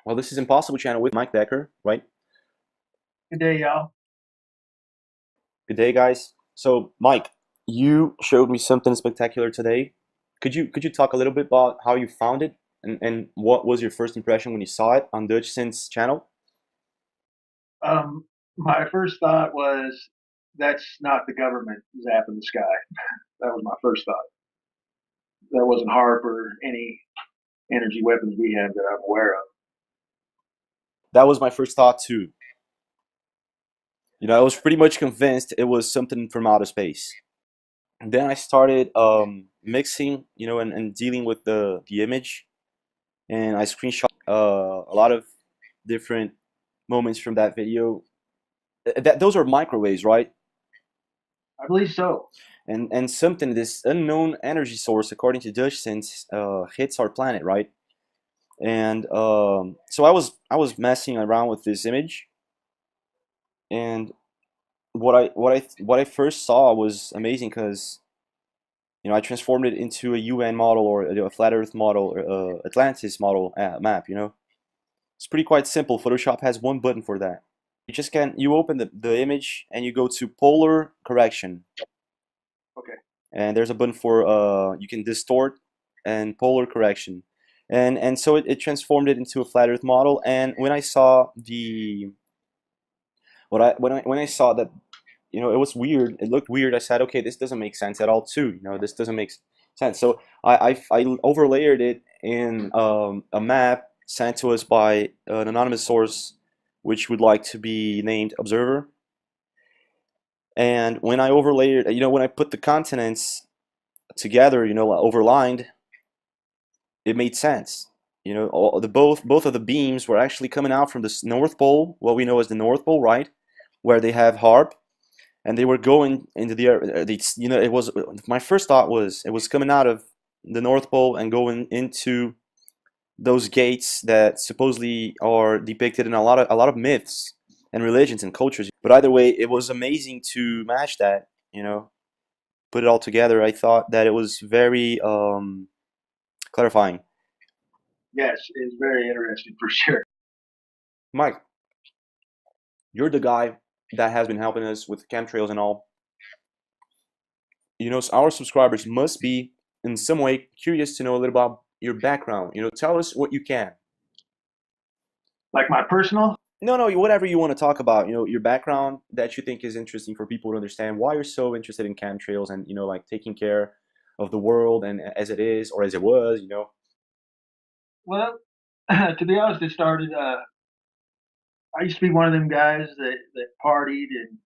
Well, this is Impossible Channel with Mike Decker, right? Good day, y'all. Good day, guys. So, Mike, you showed me something spectacular today. Could you talk a little bit about how you found it and what was your first impression when you saw it on Dutch Sin's channel? Um, my first thought was that's not the government zapping the sky. That was my first thought. That wasn't HARP or any energy weapons we have that I'm aware of. That was my first thought too. I was pretty much convinced it was something from outer space. And then I started mixing, and dealing with the image, and I screenshot a lot of different moments from that video. Those are microwaves, right? I believe so. And something, this unknown energy source, according to Dutch Sense, hits our planet, right? And so I was messing around with this image, and what I first saw was amazing because I transformed it into a UN model, or a flat Earth model, or Atlantis model map. It's pretty quite simple. Photoshop has one button for that. You open the image and you go to polar correction, Okay. and there's a button for you can distort and polar correction, and so it transformed it into a flat Earth model. And when I saw the what I when I saw that, it was weird, it looked weird, I said, okay, this doesn't make sense at all too. This doesn't make sense. So I overlayered it in a map sent to us by an anonymous source, which would like to be named Observer. And when I overlaid it, when I put the continents together, overlined, it made sense. Both of the beams were actually coming out from the North Pole, what we know as the North Pole, right, where they have HARP, and they were going into the air. It was, my first thought was it was coming out of the North Pole and going into those gates that supposedly are depicted in a lot of myths and religions and cultures. But either way, it was amazing to match that. Put it all together. I thought that it was very clarifying. Yes, it's very interesting for sure. Mike, you're the guy that has been helping us with chemtrails and all. Our subscribers must be in some way curious to know a little about your background. Tell us what you can. Like my personal, No, no, whatever you want to talk about. Your background that you think is interesting for people to understand why you're so interested in chemtrails and like taking care of the world and as it is or as it was. well, to be honest, it started. I used to be one of them guys that partied and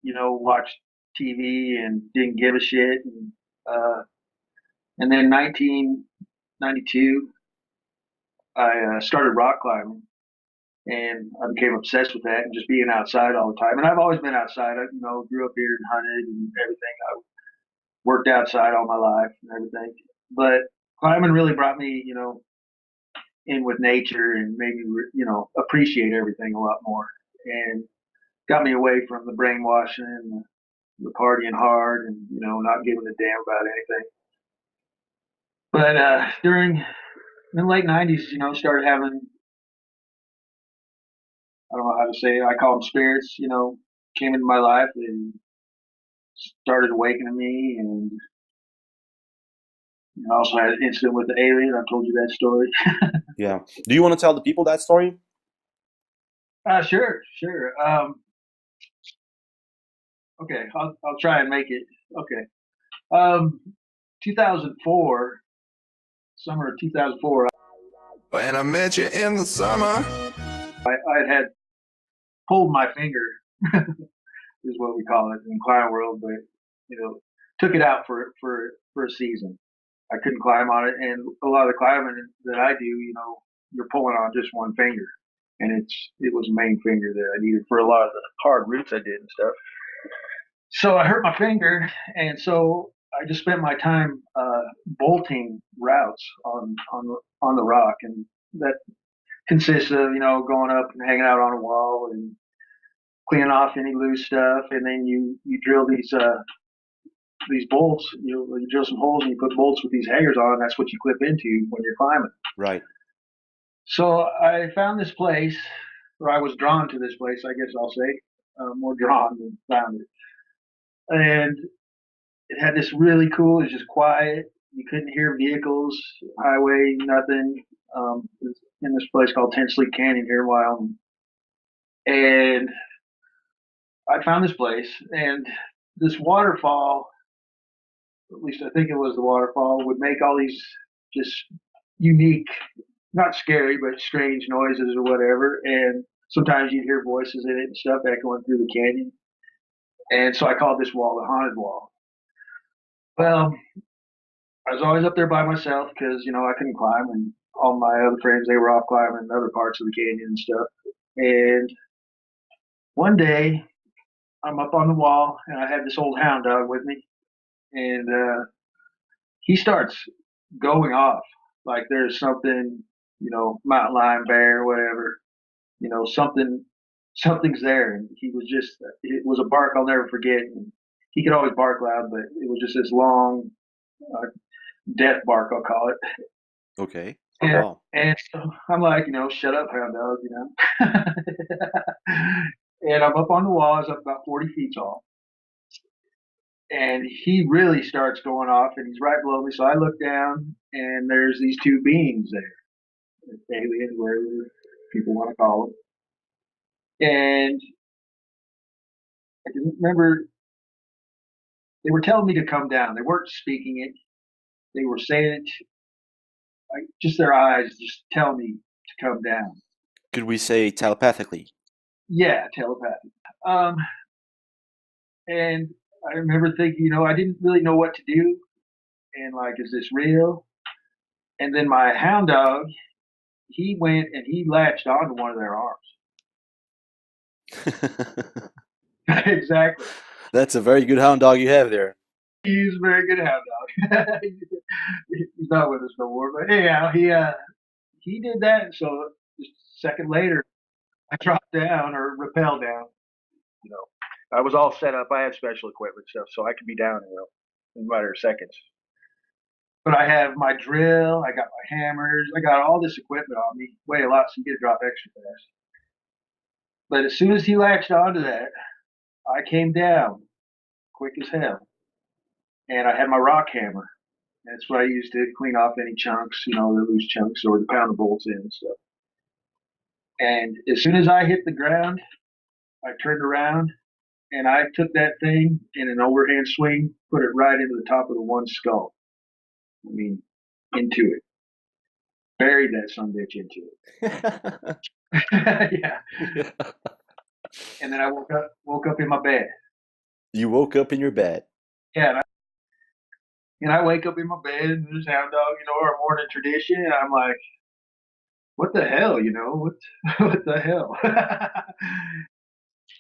watched TV and didn't give a shit. And then 1992, I started rock climbing, and I became obsessed with that and just being outside all the time. And I've always been outside. I, grew up here and hunted and everything. I worked outside all my life and everything. But climbing really brought me, in with nature and made me, appreciate everything a lot more, and got me away from the brainwashing and the partying hard and not giving a damn about anything. But during in the late '90s, started having, I don't know how to say it. I call them spirits. Came into my life and started awakening me, and I also had an incident with the alien. I told you that story. Yeah. Do you want to tell the people that story? Sure, sure. Okay, I'll try and make it. Okay. 2004, summer of 2004, When I met you in the summer. I had pulled my finger, is what we call it in climb world, but took it out for a season. I couldn't climb on it, and a lot of the climbing that I do, you're pulling on just one finger, and it was the main finger that I needed for a lot of the hard routes I did and stuff. So I hurt my finger, and so I just spent my time bolting routes on the rock, and that consists of going up and hanging out on a wall and cleaning off any loose stuff, and then you drill these bolts. You drill some holes and you put bolts with these hangers on. And that's what you clip into when you're climbing. Right. So I found this place, or I was drawn to this place, I guess I'll say, more drawn than found it. And it had this really cool. It was just quiet. You couldn't hear vehicles, highway, nothing. It's in this place called Ten Sleep Canyon here in Wyoming. And I found this place, and this waterfall, at least I think it was the waterfall, would make all these just unique, not scary, but strange noises or whatever. And sometimes you'd hear voices in it and stuff echoing through the canyon. And so I called this wall the haunted wall. Well, I was always up there by myself because I couldn't climb, and all my other friends they were off climbing other parts of the canyon and stuff. And one day I'm up on the wall, and I had this old hound dog with me, and he starts going off like there's something, mountain lion, bear, whatever, something's there, and he was just it was a bark I'll never forget. And he could always bark loud, but it was just this long uh, death bark, I'll call it. Okay. And, Wow. and so I'm like, shut up, hound dog. And I'm up on the wall. I was up about 40 feet tall. And he really starts going off, and he's right below me. So I look down, and there's these two beings there, aliens, whatever people want to call them. And I can remember they were telling me to come down. They weren't speaking it, they were saying it, like just their eyes just tell me to come down. Could we say telepathically? Yeah, telepathy. Um, and I remember thinking, I didn't really know what to do. And like, is this real? And then my hound dog, he went and he latched onto one of their arms. Exactly. That's a very good hound dog you have there. He's a very good hound dog. He's not with us no more, but anyhow, he did that. And so just a second later, I dropped down or rappelled down. You know, I was all set up. I had special equipment stuff, so I could be down in a matter of seconds. But I have my drill, I got my hammers, I got all this equipment on me. Weigh a lot, so you get to drop extra fast. But as soon as he latched onto that, I came down quick as hell, and I had my rock hammer. That's what I used to clean off any chunks, the loose chunks or to pound the bolts in and stuff. And as soon as I hit the ground, I turned around and I took that thing in an overhand swing, put it right into the top of the one skull. I mean, into it. Buried that son bitch into it. Yeah. And then I woke up in my bed. You woke up in your bed. Yeah, and I wake up in my bed and there's hound dog, our morning tradition. And I'm like, what the hell, what what the hell?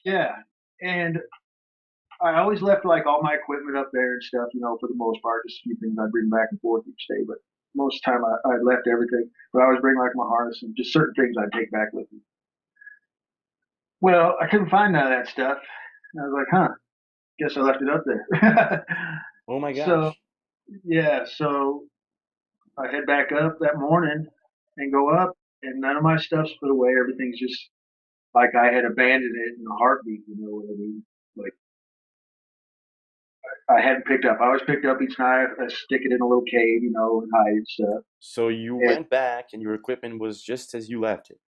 Yeah. And I always left like all my equipment up there and stuff, for the most part, just a few things I'd bring back and forth each day. But most of the time I left everything. But I always bring like my harness and just certain things I'd take back with me. Well, I couldn't find none of that stuff. And I was like, huh, guess I left it up there. Oh my So gosh. yeah, so I head back up that morning and go up, and none of my stuff's put away. Everything's just like I had abandoned it in a heartbeat. You know what I mean? Like I hadn't picked up. I always picked up each night. I stick it in a little cave, and hide and stuff. So you And went back and your equipment was just as you left it.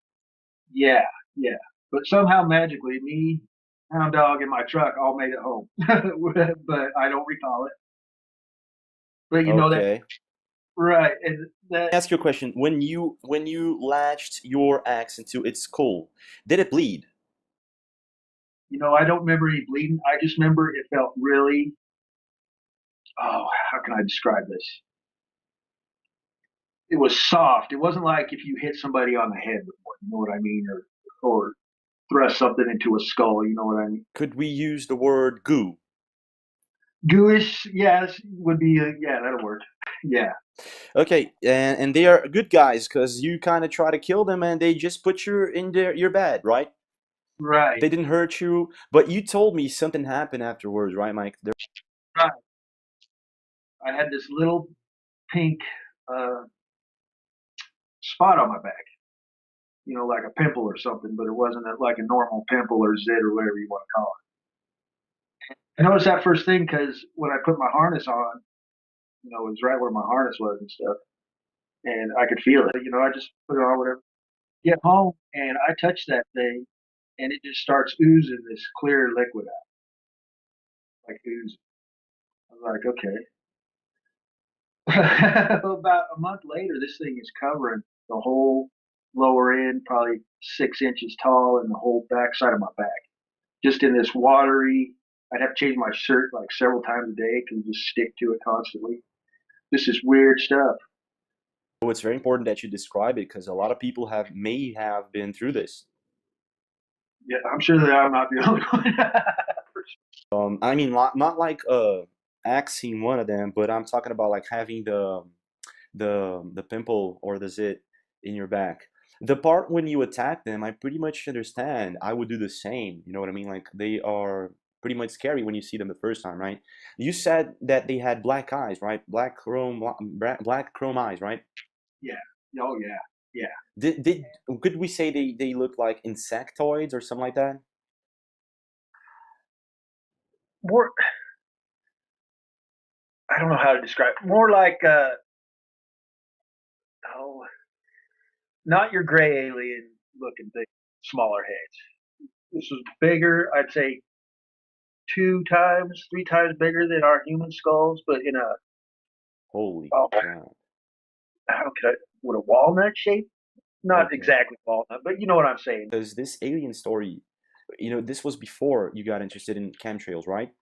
yeah, yeah. But somehow magically, me, hound dog, and my truck all made it home. But I don't recall it. But that Okay. right, and that Ask you a question. When you latched your axe into its skull, did it bleed? I don't remember any bleeding. I just remember it felt really. Oh, how can I describe this? It was soft. It wasn't like if you hit somebody on the head before, you know what I mean, or thrust something into a skull, you know what I mean. Could we use the word goo? Gooish, yes, would be yeah, that'll work. Yeah, Okay, and they are good guys because you kind of try to kill them and they just put you in your bed, right? right, They didn't hurt you, but you told me something happened afterwards, right, Mike? right. I had this little pink uh, spot on my back, like a pimple or something, but it wasn't like a normal pimple or zit or whatever you want to call it. I noticed that first thing because when I put my harness on, it was right where my harness was and stuff, and I could feel it. I just put it on, whatever. Get home, and I touch that thing, and it just starts oozing this clear liquid out, like oozing. I was like, okay. About a month later, this thing is covering the whole lower end, probably 6 inches tall, and the whole backside of my back. Just in this watery, I'd have to change my shirt like several times a day because just stick to it constantly. This is weird stuff. So it's very important that you describe it because a lot of people may have been through this. Yeah, I'm sure that I'm not the only one. I mean, not like axing one of them, but I'm talking about like having the pimple or the zit in your back. The part when you attack them, I pretty much understand. I would do the same. You know what I mean? Like they are pretty much scary when you see them the first time, right? You said that they had black eyes, right? Black chrome eyes, right? Yeah. Oh yeah. Yeah. Did could we say they look like insectoids or something like that? More. I don't know how to describe it. More like oh, not your gray alien looking thing. Smaller heads. This was bigger. I'd say 2 times, 3 times bigger than our human skulls, but in a Holy oh, crap. how could I, with a walnut shape? Not Okay. exactly walnut, but you know what I'm saying. Because this alien story, this was before you got interested in chemtrails, right?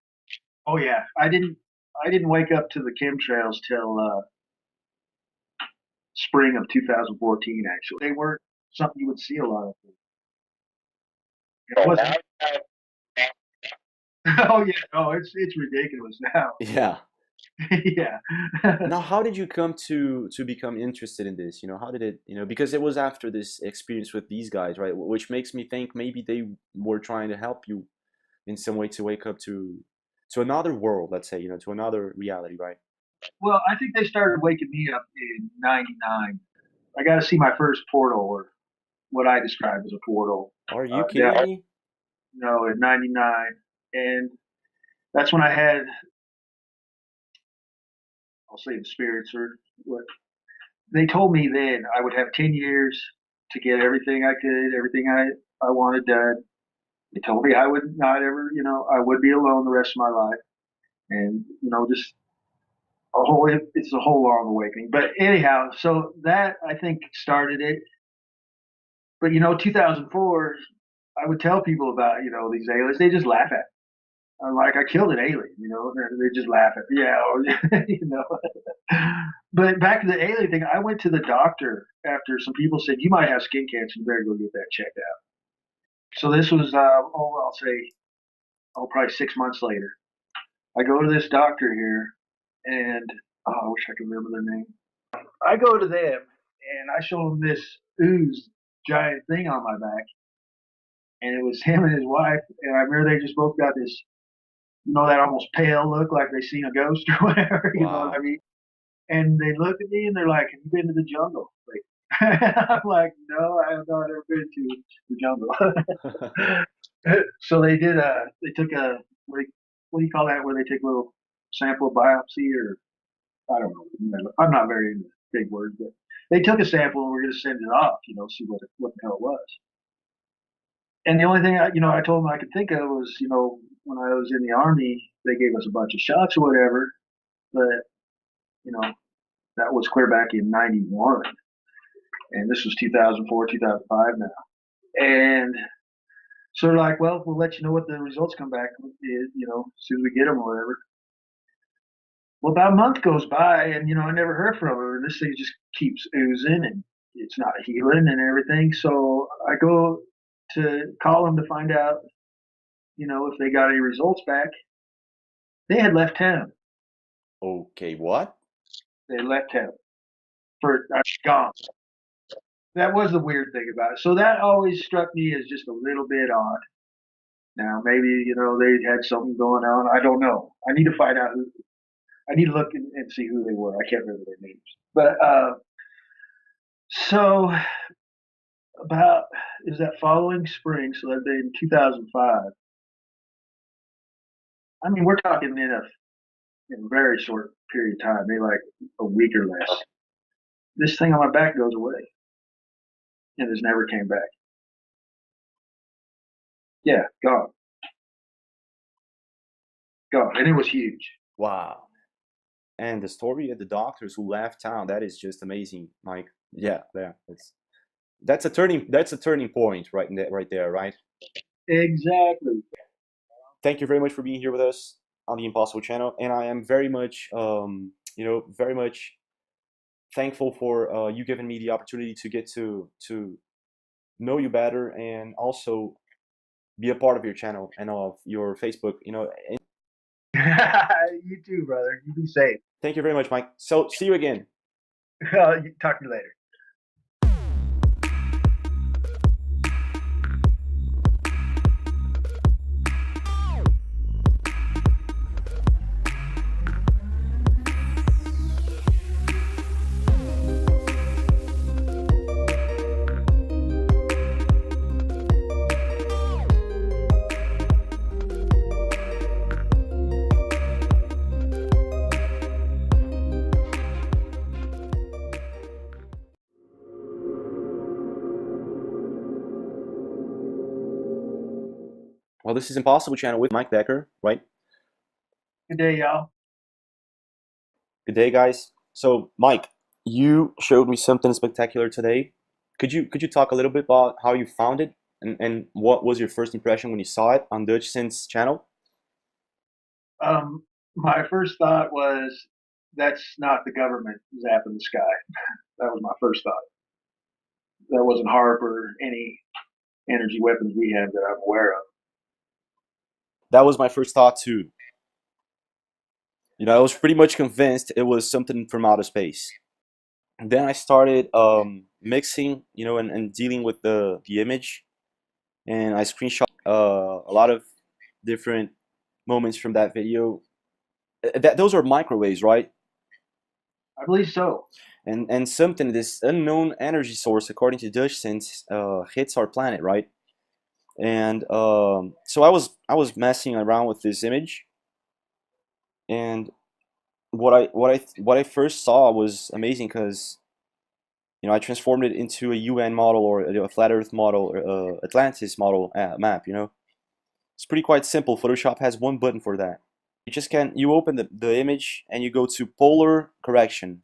Oh yeah, I didn't wake up to the chemtrails till spring of 2014. Actually, they weren't something you would see a lot of. It wasn't. Oh yeah, oh it's ridiculous now. Yeah. Yeah. Now, how did you come to become interested in this? How did it, because it was after this experience with these guys, right? Which makes me think maybe they were trying to help you in some way to wake up to another world, let's say, to another reality, right? Well, I think they started waking me up in '99. I got to see my first portal, or what I describe as a portal. Are you Down, kidding me? in '99, and that's when I had, I'll say, the spirits, or what they told me then. I would have 10 years to get everything I could, everything I wanted done. They told me I would not ever, I would be alone the rest of my life, and just it's a whole long awakening. But anyhow, so that I think started it. But 2004, I would tell people about these aliens. They just laugh at me. I'm like, I killed an alien, and they just laugh at me. Yeah, But back to the alien thing, I went to the doctor after some people said you might have skin cancer. You better go get that checked out. So this was, I'll say, probably 6 months later. I go to this doctor here, and I wish I could remember their name. I go to them, and I show them this ooze giant thing on my back, and it was him and his wife. And I remember they just both got this, that almost pale look, like they seen a ghost or whatever. You know what I Wow. mean? And they look at me and they're like, "Have you been to the jungle?" Like, I'm like, "No, I have not ever been to the jungle." So they did. They took a what do you call that? Where they take a little sample biopsy, or I don't know. I'm not very into big words, but they took a sample and we're going to send it off. See what the hell it was. And the only thing I told them I could think of was, when I was in the army, they gave us a bunch of shots or whatever, but you know, that was clear back in '91, and this was 2004, 2005 now. And so they're like, well, we'll let you know what the results come back is, as soon as we get them or whatever. Well, about a month goes by, and I never heard from her. This thing just keeps oozing, and it's not healing and everything. So I go to call them to find out, if they got any results back. They had left town. Okay, what? They left town for gone. That was the weird thing about it. So that always struck me as just a little bit odd. Now maybe they had something going on. I don't know. I need to find out who. I need to look and see who they were. I can't remember their names. But so about is that following spring, so that'd be in 2005. I mean, we're talking in a very short period of time, maybe like a week or less. This thing on my back goes away and just never came back. Yeah, gone, gone, and it was huge. Wow. And the story of the doctors who left town, that is just amazing, Mike. Yeah, that's a turning point right there, right? Exactly. Thank you very much for being here with us on the Impossible channel, and I am very much very much thankful for you giving me the opportunity to get to know you better and also be a part of your channel and of your Facebook, and You too, brother. You be safe. thank you very much, Mike. So see you again. Talk to you later. Well, this is Impossible channel with Mike Decker, right? Good day, y'all. Good day, guys. So, Mike, you showed me something spectacular today. Could you talk a little bit about how you found it and what was your first impression when you saw it on Dutch Sin's channel? My first thought was that's not the government zapping the sky. That was my first thought. That wasn't HARP or any energy weapons we have that I'm aware of. That was my first thought too. I was pretty much convinced it was something from outer space. And then I started mixing, and dealing with the image, and I screenshot a lot of different moments from that video. Those are microwaves, right? I believe so. And something, this unknown energy source, according to Dutch Sense, hits our planet, right? And so I was messing around with this image, and what I first saw was amazing because I transformed it into a UN model or a flat Earth model, or Atlantis model map. It's pretty quite simple. Photoshop has one button for that. You open the image and you go to polar correction.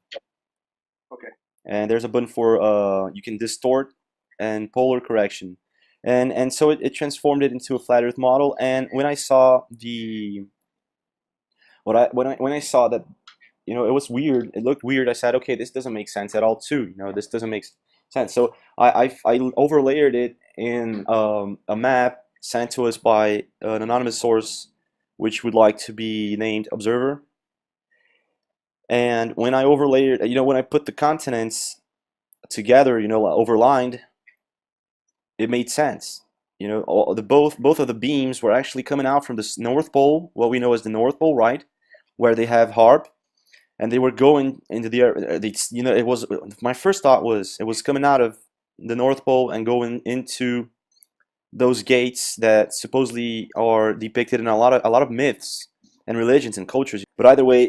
Okay. And there's a button for you can distort and polar correction, and so it transformed it into a flat Earth model. And when I saw when I saw that, it was weird, it looked weird, I said, okay, this doesn't make sense at all too. This doesn't make sense. So I overlayered it in a map sent to us by an anonymous source, which would like to be named Observer. And when I overlaid it, when I put the continents together, overlined, it made sense. Both of the beams were actually coming out from the North Pole, what we know as the North Pole, right, where they have HARP, and they were going into the air. It was, my first thought was it was coming out of the North Pole and going into those gates that supposedly are depicted in a lot of myths and religions and cultures. But either way,